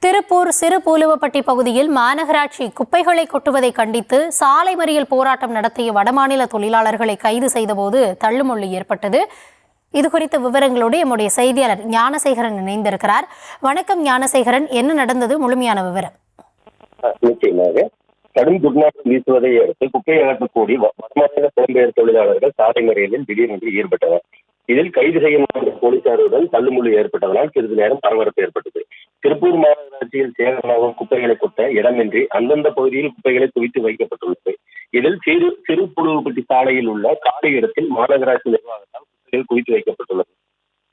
திருப்பூர் சிறுபூலுவப்பட்டி பகுதியில் மாநகராட்சி குப்பைகளை கொட்டுவதை கண்டித்து சாலை மறியல் போராட்டம் நடத்திய வடமாநில தொழிலாளர்களை கைது செய்தபோது தள்ளுமுள்ளு ஏற்பட்டது. இதுகுறித்த விவரங்களோடு நம்முடைய செய்தியாளர் ஞானசேகரன் இணைந்திருக்கிறார். வணக்கம் ஞானசேகரன், என்ன நடந்தது? முழுமையான விவரம். நிச்சயமாக கடும் துர்நாற்றம் வீசுவதை அடுத்து குப்பை அகற்றக்கூடிய வடமாநில புலம்பெயர் தொழிலாளர்கள் சாலை மறியலில் திடீரென்று ஈடுபட்டனர். இதில் கைது செய்யப்பட்ட போலீசாருடன் தள்ளுமுள்ளு ஏற்பட்டதனால் சிறிது நேரம் பரபரப்பு ஏற்பட்டது. திருப்பூர் மாநகராட்சியில் சேகரமாகும் குப்பைகளை கொட்ட இடமின்றி அந்தந்த பகுதியில் குப்பைகளை குவித்து வைக்கப்பட்டுள்ளது. இதில் சிறுபுழுவுப்பட்டி சாலையில் உள்ள காலி இடத்தில் மாநகராட்சி நிர்வாகத்தால் குப்பைகள் குவித்து வைக்கப்பட்டுள்ளது.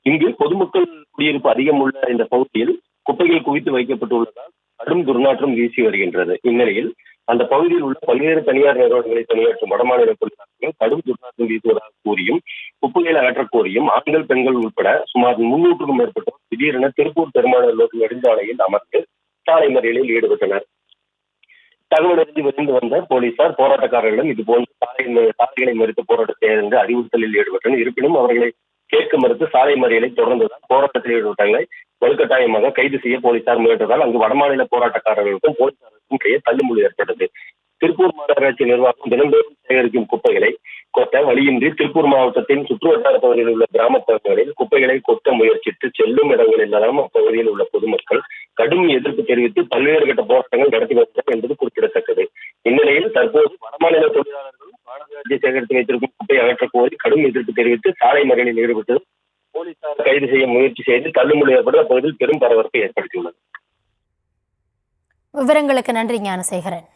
இங்கு பொதுமக்கள் குடியிருப்பு அதிகம் உள்ள இந்த பகுதியில் குப்பைகள் குவித்து வைக்கப்பட்டுள்ளதால் கடும் துர்நாற்றம் வீசி வருகின்றது. இந்நிலையில் அந்த பகுதியில் உள்ள பல்வேறு தனியார் நிறுவனங்களில் பணியாற்றும் வடமாநில தொழிலாளர்கள் கடும் துர்நாற்றம் வீசுவதாக கூறியும் குப்பைகளை அகற்றக் கோரியும் ஆண்கள் பெண்கள் உட்பட சுமார் 300க்கும் மேற்பட்டோர் திடீரென திருப்பூர் பெருமாள் நோக்கி நெடுஞ்சாலையில் அமர்ந்து சாலை மறியலில் ஈடுபட்டனர். தகவல் அறிந்து விரைந்து வந்த போலீசார் போராட்டக்காரர்களிடம் இதுபோன்ற சாலைகளை மறித்து போராட்டம் செய்ய என்று அறிவுறுத்தலில் ஈடுபட்டனர். இருப்பினும் அவர்களை கேட்க மறுத்து சாலை மறியலை தொடர்ந்துதான் போராட்டத்தில் ஈடுபட்டவர்களை வலுக்கட்டாயமாக கைது செய்ய போலீசார் முயன்றதால் அங்கு வடமாநில போராட்டக்காரர்களுக்கும் போலீசாருக்கும் இடையே தள்ளுமுள்ளு ஏற்பட்டது. திருப்பூர் மாநகராட்சி நிர்வாகம் தினந்தோறும் சேகரிக்கும் குப்பைகளை கொட்ட வழியின்றி திருப்பூர் மாவட்டத்தின் சுற்றுவட்டார பகுதியில் உள்ள கிராம பகுதிகளில் குப்பைகளை கொட்ட முயற்சித்து செல்லும் இடங்களில் அப்பகுதியில் உள்ள பொதுமக்கள் கடும் எதிர்ப்பு தெரிவித்து பல்வேறு கட்ட போராட்டங்கள் நடத்தி வருகிறது என்பது குறிப்பிடத்தக்கது. இந்நிலையில் தற்போது வடமாநில தொழிலாளர்களும் மாநகராட்சி சேகரித்து வைத்திருக்கும் குப்பை அகற்றக் கோரி கடும் எதிர்ப்பு தெரிவித்து சாலை மறியலில் ஈடுபட்டு போலீசார் கைது செய்ய முயற்சி செய்து தள்ளுமுள்ளு ஏற்பட்டு அப்பகுதியில் பெரும் பரபரப்பை ஏற்படுத்தியுள்ளது. விவரங்களுக்கு நன்றி ஞானசேகரன்.